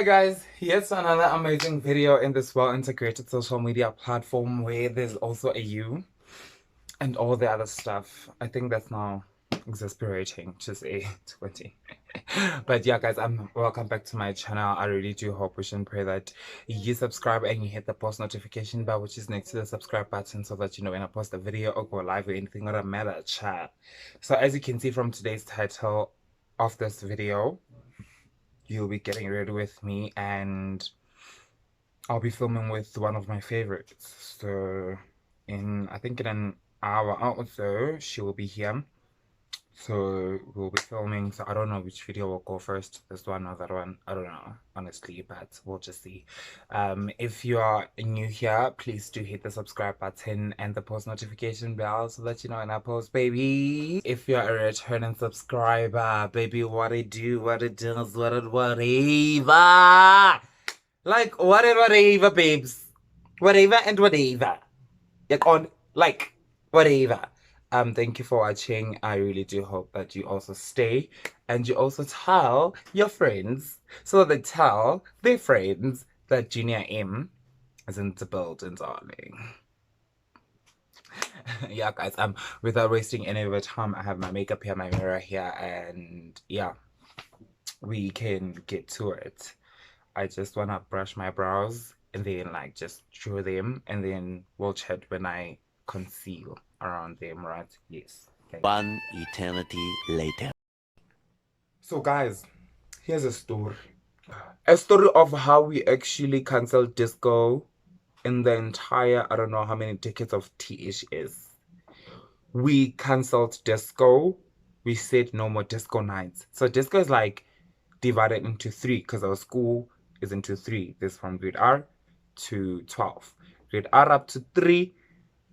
Hi guys, here's another amazing video in this well-integrated social media platform where there's also a you and all the other stuff. I think that's now exasperating to say 20. But yeah guys, welcome back to my channel. I really do hope, wish and pray that you subscribe and you hit the post notification bell which is next to the subscribe button so that you know when I post a video or go live or anything or a matter chat. So as you can see from today's title of this video, you'll be getting ready with me and I'll be filming with one of my favorites. So I think in an hour or so she will be here, so we'll be filming. So I don't know which video will go first, this one or that one, I don't know honestly, but we'll just see. If you are new here, please do hit the subscribe button and the post notification bell so that you know when I post, baby. If you're a returning subscriber, baby, what it do, what it does, whatever, like whatever babes, whatever and whatever, like whatever. Thank you for watching. I really do hope that you also stay and you also tell your friends so that they tell their friends that Junior M is in the building, darling. Yeah guys, without wasting any of your time, I have my makeup here, my mirror here, and yeah, we can get to it. I just wanna brush my brows and then like just draw them, and then we'll chat when I conceal around them, right? Yes. Okay. One eternity later. So guys, here's a story. A story of how we actually canceled disco in the entire, I don't know how many decades of THS. We canceled disco. We said no more disco nights. So disco is like divided into three because our school is into three. This from grade R to 12. Grade R up to 3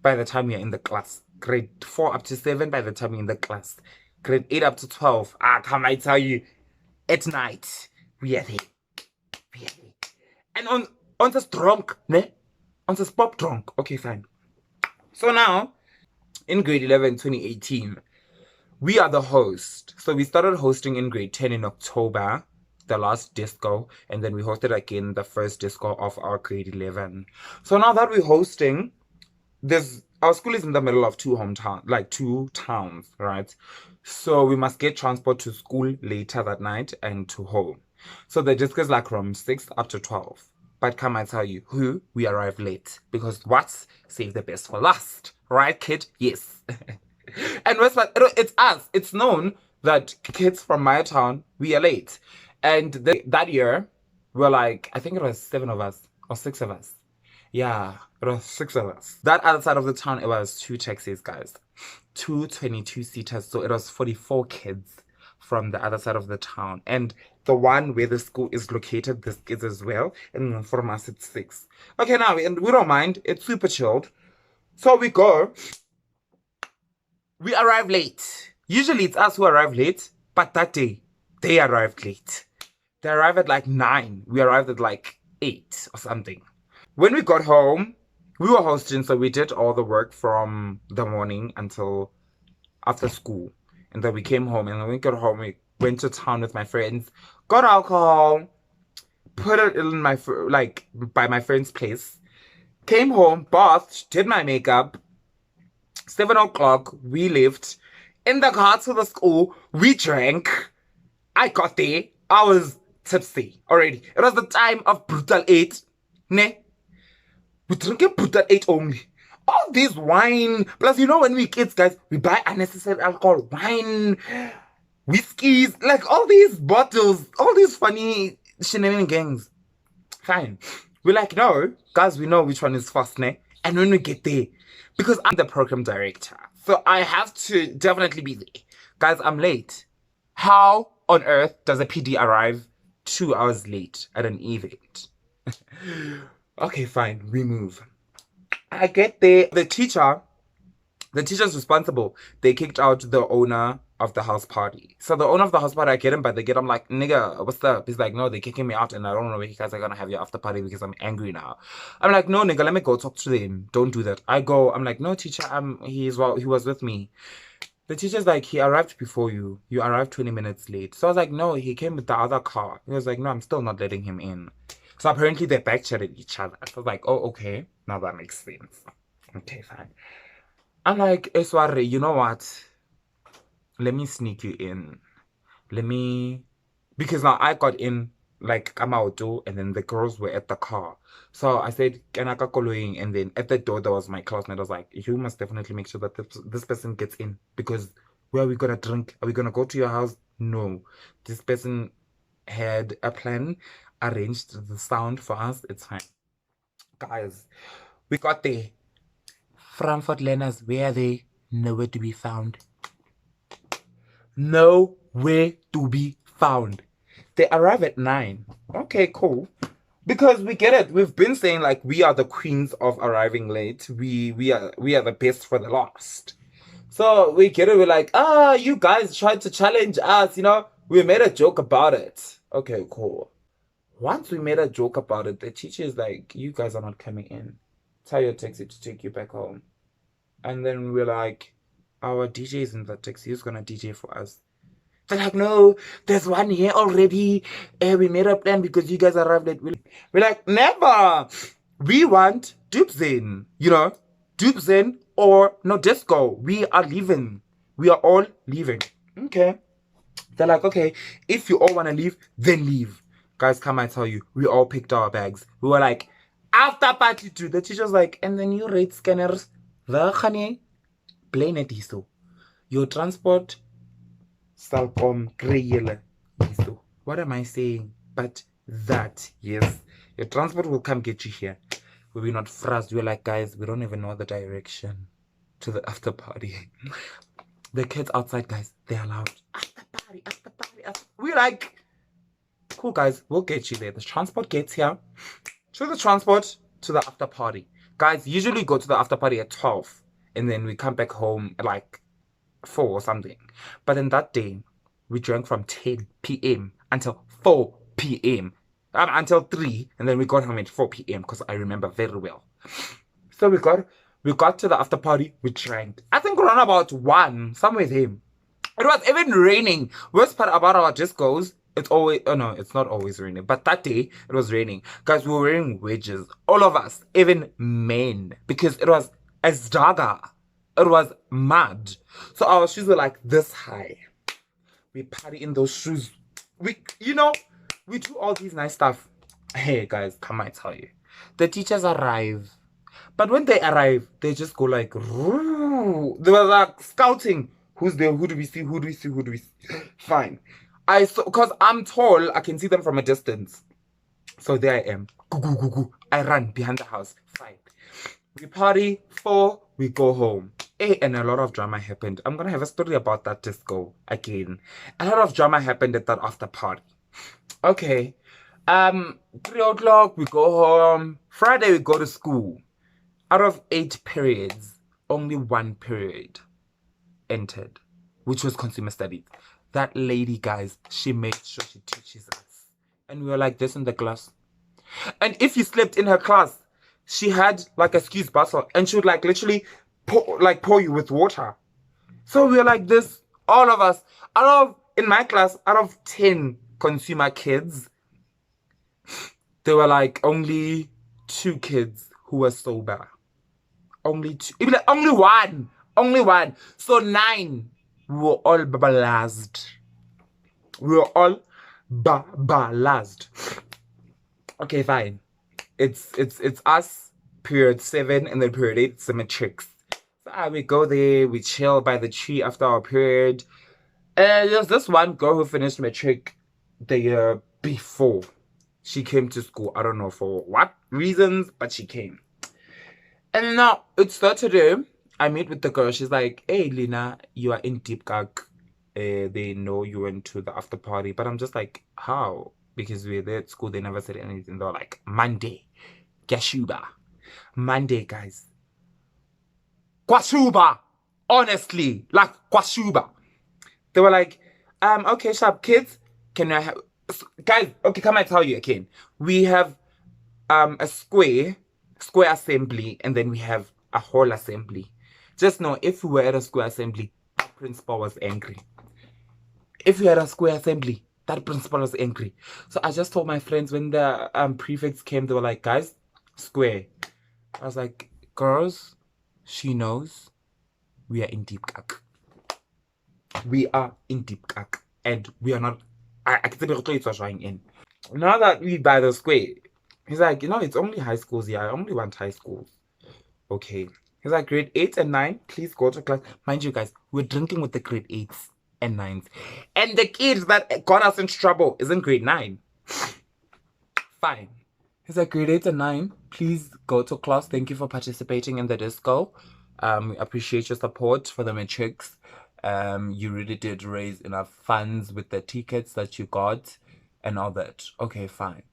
by the time you're in the class. Grade 4 up to 7 by the time you're in the class. Grade 8 up to 12. Come I tell you, at night, we are there. We are there. And on this drunk, ne? On this pop drunk. Okay, fine. So now, in grade 11, 2018, we are the host. So we started hosting in grade 10 in October, the last disco, and then we hosted again the first disco of our grade 11. So now that we're hosting, our school is in the middle of two towns, right? So we must get transport to school later that night and to home. So the disco is like from 6 up to 12. But come I tell you, we arrived late because what? Save the best for last, right, kid? Yes. And it's us. It's known that kids from my town, we are late. And that year, we're like, I think it was 7 of us or 6 of us. Yeah, it was 6 of us. That other side of the town, it was 2 taxis, guys. 2 22-seaters. So it was 44 kids from the other side of the town. And the one where the school is located, this is as well. And from us, it's 6. Okay, now, and we don't mind. It's super chilled. So we go. We arrive late. Usually it's us who arrive late. But that day, they arrived late. They arrived at like 9. We arrived at like 8 or something. When we got home, we were hosting, so we did all the work from the morning until after school. And then we came home, and when we got home, we went to town with my friends, got alcohol, put it in by my friend's place, came home, bathed, did my makeup. 7 o'clock, we left in the car to the school. We drank. I got there. I was tipsy already. It was the time of brutal 8. Ne? We drink a brutal 8 only. All this wine. Plus, you know, when we kids, guys, we buy unnecessary alcohol, wine, whiskeys, like all these bottles, all these funny shenanigans. Fine. We're like, no, guys, we know which one is first, ne? And when we get there, because I'm the program director, so I have to definitely be there. Guys, I'm late. How on earth does a PD arrive 2 hours late at an event? Okay, fine, we move. I get there. The teacher's responsible. They kicked out the owner of the house party. So the owner of the house party, I get him, but they get him like, nigga, what's up? He's like, no, they're kicking me out and I don't know where you guys are gonna have your after party because I'm angry now. I'm like, no, nigga, let me go talk to them. Don't do that. I go, I'm like, no, teacher, he was with me. The teacher's like, he arrived before you. You arrived 20 minutes late. So I was like, no, he came with the other car. He was like, no, I'm still not letting him in. So apparently they backchatted each other. So I was like, oh, okay. Now that makes sense. Okay, fine. I'm like, Esware, you know what? Let me sneak you in. Let me... Because now I got in like Kamauto and then the girls were at the car. So I said, Kanaka Koloing, and then at the door there was my classmate. I was like, you must definitely make sure that this person gets in because where are we gonna drink? Are we gonna go to your house? No. This person had a plan, arranged the sound for us. It's fine. Guys, we got there. Frankfurt learners, where are they? Nowhere to be found. Nowhere to be found. They arrive at 9. Okay, cool. Because we get it. We've been saying like we are the queens of arriving late. We are the best for the last. So we get it. We're like, you guys tried to challenge us. You know, we made a joke about it. Okay, cool. Once we made a joke about it, the teacher is like, you guys are not coming in. Tell your taxi to take you back home. And then we're like, our DJ is in the taxi. Who's gonna DJ for us? They're like, no, there's one here already. We made a plan because you guys arrived late. We're like, never. We want Dubzin. You know, Dubzin or no disco. We are leaving. We are all leaving. Okay. They're like, okay, if you all want to leave, then leave. Guys, come I tell you, we all picked our bags. We were like, after party 2. The teacher's like, and then you rate scanners. The honey, plain it so. Your transport, Salcom, Greyele. What am I saying? But that, yes. Your transport will come get you here. We're not frazzed. We're like, guys, we don't even know the direction to the after party. The kids outside, guys, they're loud. After party, after party, after. We're like, cool, guys, we'll get you there. The transport gets here. To the transport, to the after party. Guys, usually go to the after party at 12. And then we come back home at like 4 or something. But in that day, we drank from 10 p.m. until 4 p.m. Until 3. And then we got home at 4 p.m. because I remember very well. So we got to the after party, we drank. I think around about 1, somewhere there. It was even raining. Worst part about our discos, it's always, oh no, it's not always raining. But that day, it was raining. Guys, we were wearing wedges. All of us, even men. Because it was as dagger. It was mud. So our shoes were like this high. We party in those shoes. We do all these nice stuff. Hey guys, come I tell you. The teachers arrive. But when they arrive, they just go like, Roo. They were like scouting. Who's there? Who do we see? Who do we see? Who do we see? Fine. Because I'm tall, I can see them from a distance. So there I am. I run behind the house. Fine. We party 4, we go home. And a lot of drama happened. I'm gonna have a story about that disco again. A lot of drama happened at that after party. Okay. 3 o'clock, we go home. Friday, we go to school. Out of 8 periods, only 1 period entered, which was consumer studies. That lady, guys, she made sure she teaches us. And we were like this in the class. And if you slept in her class, she had like a skis bottle and she would like literally pour you with water. So we were like this, all of us. In my class, out of 10 consumer kids, there were like only 2 kids who were sober. Only 2. Even like, only one. So 9. We were all babalazed. Okay, fine. It's us, period 7, and then period 8, some chicks. So we go there, we chill by the tree after our period. And there's this one girl who finished matric the year before. She came to school. I don't know for what reasons, but she came. And now it's Saturday. I meet with the girl. She's like, hey, Lina, you are in Deep Gag. They know you went to the after party. But I'm just like, how? Because we're there at school. They never said anything. They were like, Monday. Gashuba. Monday, guys. Kwashuba. Honestly. Like, Kwashuba. They were like, okay, sharp kids. Can I have... Guys, okay, come I tell you again. We have a square assembly. And then we have a hall assembly. Just know, if we were at a square assembly, principal was angry. If we had a square assembly, that principal was angry. So I just told my friends when the prefects came, they were like, guys, square. I was like, girls, she knows we are in deep kak. We are in deep kak. And we are not, I can tell you trying in. Now that we buy the square, he's like, it's only high schools here. I only want high schools. Okay. He's like, grade 8 and 9, please go to class. Mind you guys, we're drinking with the grade 8s and 9s. And the kids that got us into trouble is in grade 9. Fine. He's like, grade 8 and 9, please go to class. Thank you for participating in the disco. We appreciate your support for the matrix. You really did raise enough funds with the tickets that you got and all that. Okay, fine.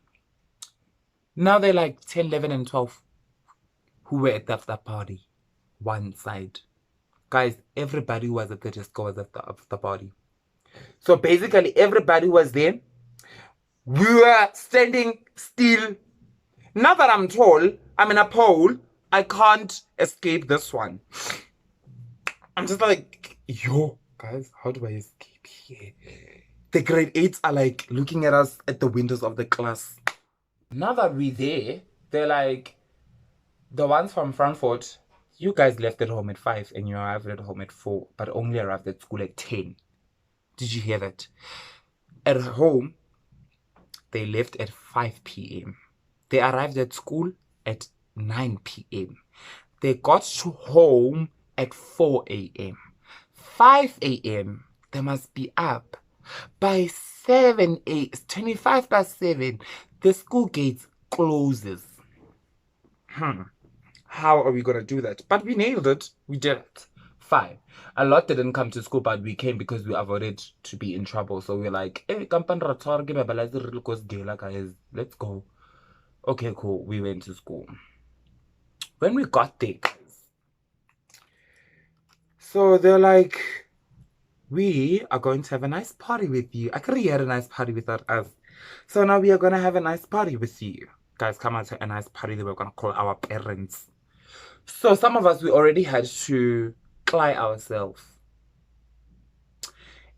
Now they're like 10, 11, and 12 who were at that party. One side. Guys, everybody who was at the disco was at the party. So basically, everybody was there. We were standing still. Now that I'm tall, I'm in a pole, I can't escape this one. I'm just like, yo, guys, how do I escape here? The grade 8s are like looking at us at the windows of the class. Now that we're there, they're like, the ones from Frankfurt, you guys left at home at 5 and you arrived at home at 4, but only arrived at school at 10. Did you hear that? At home, they left at 5 p.m. They arrived at school at 9 p.m. They got to home at 4 a.m. 5 a.m. They must be up. By 7 8, 25 past 7, the school gates closes. How are we going to do that? But we nailed it. We did it. Fine. A lot didn't come to school, but we came because we avoided to be in trouble. So we're like, hey, guys, let's go. Okay, cool. We went to school. When we got there, so they're like, we are going to have a nice party with you. I could hear a nice party without us. So now we are going to have a nice party with you. Guys, come out to a nice party that we're going to call our parents. So some of us, we already had to cry ourselves.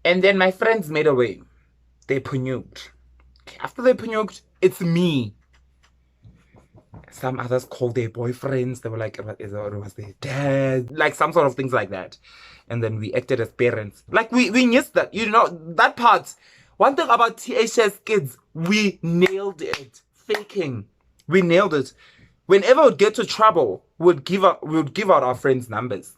And then my friends made a way. They puked. After they puked, it's me. Some others called their boyfriends. They were like, it was their dad. Like some sort of things like that. And then we acted as parents. Like we missed that. That part. One thing about THS kids, we nailed it. Faking. We nailed it. Whenever we'd get to trouble, we would give out our friends' numbers.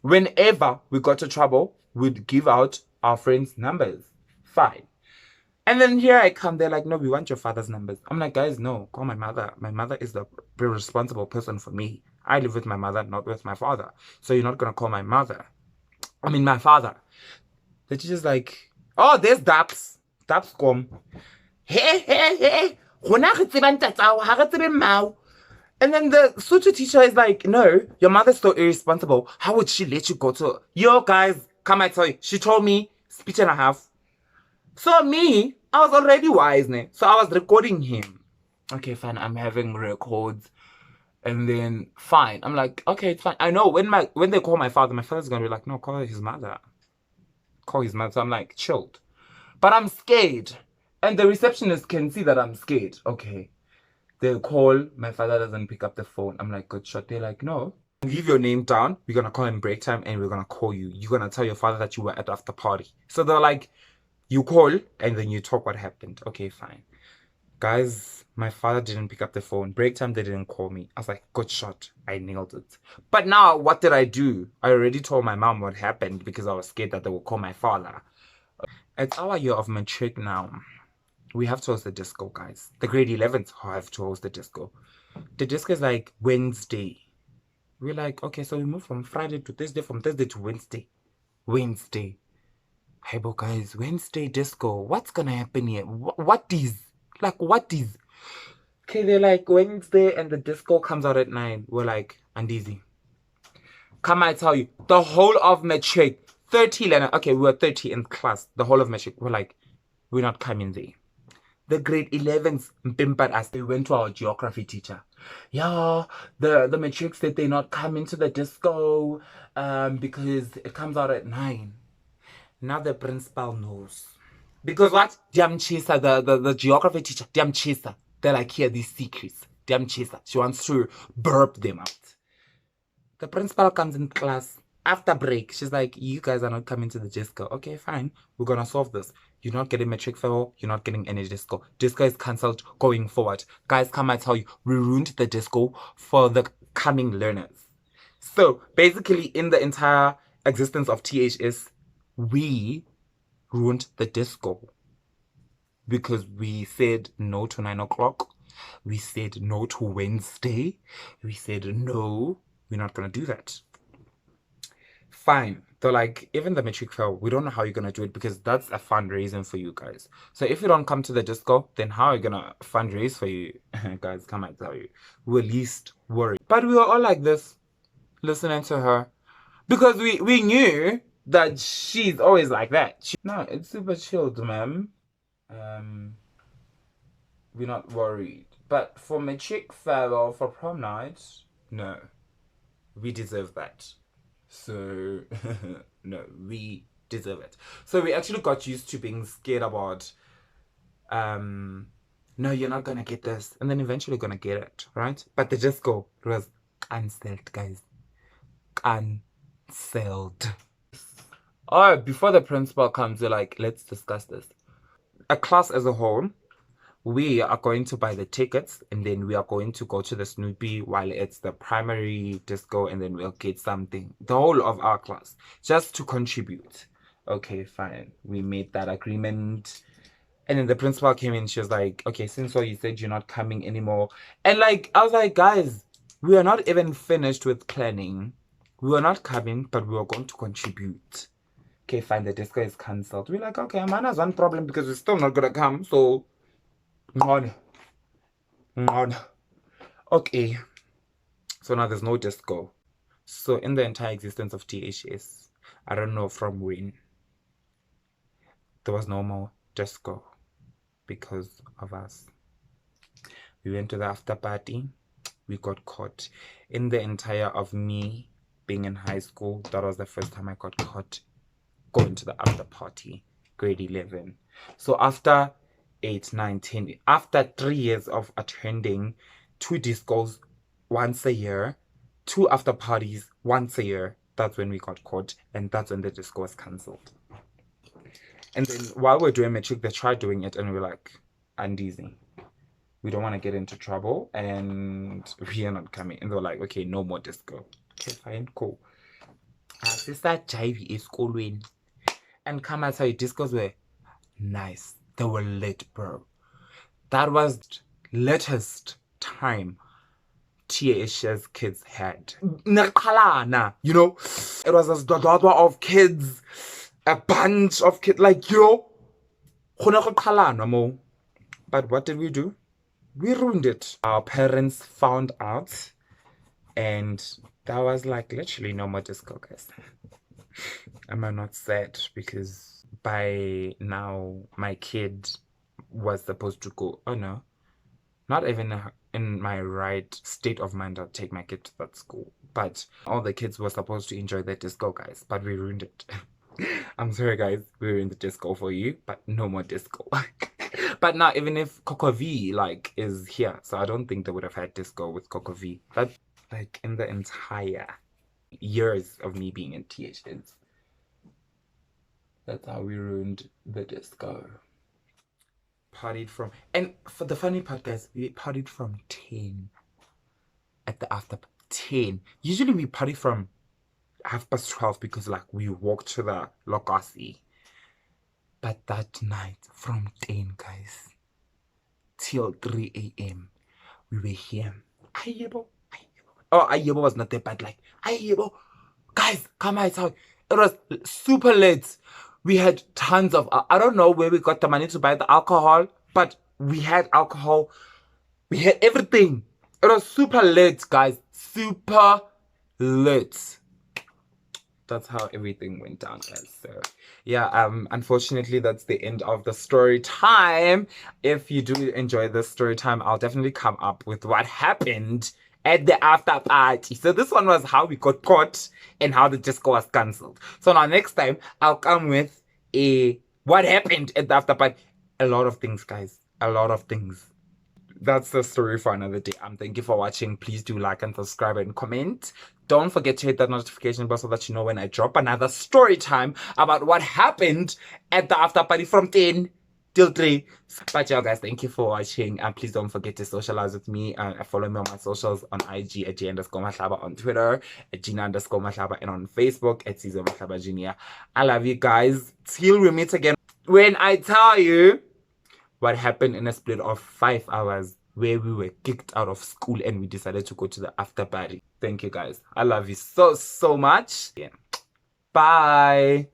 Whenever we got to trouble, we'd give out our friends' numbers. Fine. And then here I come. They're like, no, we want your father's numbers. I'm like, guys, no, call my mother. My mother is the responsible person for me. I live with my mother, not with my father. So you're not going to call my mother. I mean, my father. The teacher's like, oh, there's Daps. Daps come. Hey. And then the Sutu teacher is like, no, your mother's so irresponsible. How would she let you go to... Yo, guys, come I tell you. She told me, speech and a half. So me, I was already wise, ne? So I was recording him. Okay, fine, I'm having records. And then, fine. I'm like, okay, it's fine. I know when they call my father's going to be like, no, call his mother. Call his mother. So I'm like, chilled. But I'm scared. And the receptionist can see that I'm scared. Okay. They'll call. My father doesn't pick up the phone. I'm like, good shot. They're like, no. Leave your name down. We're going to call him break time and we're going to call you. You're going to tell your father that you were at the after party. So they're like, you call and then you talk what happened. Okay, fine. Guys, my father didn't pick up the phone. Break time, they didn't call me. I was like, good shot. I nailed it. But now, what did I do? I already told my mom what happened because I was scared that they would call my father. It's our year of matric now. We have to host the disco, guys. The grade 11s have to host the disco. The disco is like Wednesday. We're like, okay, so we move from Friday to Thursday, from Thursday to Wednesday. Hey, but guys, Wednesday disco. What's gonna happen here? What is? Okay, they're like Wednesday and the disco comes out at 9. We're like, Andizi. Come I tell you, the whole of matric, 30 learners. Okay, we were 30 in class. The whole of matric. We're like, we're not coming there. The grade 11s pimpered us. They went to our geography teacher. Yeah, the matric said they're not coming to the disco because it comes out at 9. Now the principal knows. Because what? Damn Chisa, the geography teacher, damn Chisa. They're like, here, these secrets. Damn Chisa. She wants to burp them out. The principal comes in class after break. She's like, you guys are not coming to the disco. Okay, fine. We're going to solve this. You're not getting metric fail. You're not getting any disco. Disco is cancelled going forward. Guys, come I tell you, we ruined the disco for the coming learners. So basically, in the entire existence of THS, we ruined the disco because we said no to 9 o'clock. We said no to Wednesday. We said no, we're not gonna do that. Fine. They're like, even the metric fail, we don't know how you're gonna do it because that's a fundraising for you guys. So if you don't come to the disco, then how are you gonna fundraise for you? Guys, come I tell you, we're least worried. But we were all like this, listening to her. Because we knew that she's always like that. No, it's super chilled, ma'am. We're not worried. But for matric farewell, for prom night, no. We deserve that. So, no, we deserve it. So we actually got used to being scared about, no, you're not gonna get this. And then eventually gonna get it, right? But the disco was cancelled, guys. Cancelled. Oh, before the principal comes, they're like, let's discuss this. A class as a whole, we are going to buy the tickets and then we are going to go to the Snoopy while it's the primary disco, and then we'll get something, the whole of our class, just to contribute. Okay, fine. We made that agreement. And then the principal came in. She was like, okay, since you said you're not coming anymore. And like, I was like, guys, we are not even finished with planning. We were not coming, but we were going to contribute. Okay, fine, the disco is cancelled. We're like, okay, man has one problem because we're still not gonna come, so okay. So now there's no disco. So in the entire existence of THS, I don't know from when, there was no more disco because of us. We went to the after party. We got caught. In the entire of me being in high school, that was the first time I got caught going to the after party, grade 11. So after 8, 9, 10, after 3 years of attending 2 discos once a year, 2 after parties once a year, that's when we got caught, and that's when the disco was cancelled. And then while we're doing matric, they tried doing it, and we're like, Andizi, we don't want to get into trouble, and we are not coming. And they were like, okay, no more disco. Okay, fine, cool. Sister Jive is calling. And come and tell you, discos were nice. They were lit, bro. That was latest time THS kids had. You know, it was a dodwa of kids, a bunch of kids, like, you know, but what did we do? We ruined it. Our parents found out, and that was like literally no more disco, guys. Am I not sad? Because by now my kid was supposed to go. Oh no, not even in my right state of mind, I'll take my kid to that school. But all the kids were supposed to enjoy the disco, guys. But we ruined it. I'm sorry, guys. We ruined the disco for you, but no more disco. But now, even if Coco V like is here, so I don't think they would have had disco with Coco V. But like in the entire years of me being in THS, that's how we ruined the disco. Partied from, and for the funny part, guys, we partied from 10 at the after 10. Usually we party from 12:30 because like we walked to the Lokasi. But that night from 10, guys, till 3 a.m. we were here. Ayebo. Oh, Ayebo was not there, but like Ayebo. Guys, come outside. It was super late. We had tons of, I don't know where we got the money to buy the alcohol, but we had alcohol. We had everything. It was super late, guys. Super late. that's how everything went down, guys. So yeah, unfortunately that's the end of the story time. If you do enjoy this story time, I'll definitely come up with what happened at the after party. So this one was how we got caught and how the disco was cancelled. So now next time I'll come with a what happened at the after party. A lot of things, guys. A lot of things. That's the story for another day. Thank you for watching. Please do like and subscribe and comment. Don't forget to hit that notification bell so that you know when I drop another story time about what happened at the after party from 10 till 3. But yeah, guys, thank you for watching. And please don't forget to socialize with me. Follow me on my socials on IG at G_Mahlaba, on Twitter at Gina_Mahlaba, and on Facebook at Caesar Mahlaba Jr. I love you guys. Till we meet again, when I tell you what happened in a split of 5 hours where we were kicked out of school and we decided to go to the after party. Thank you, guys. I love you so much. Yeah. Bye.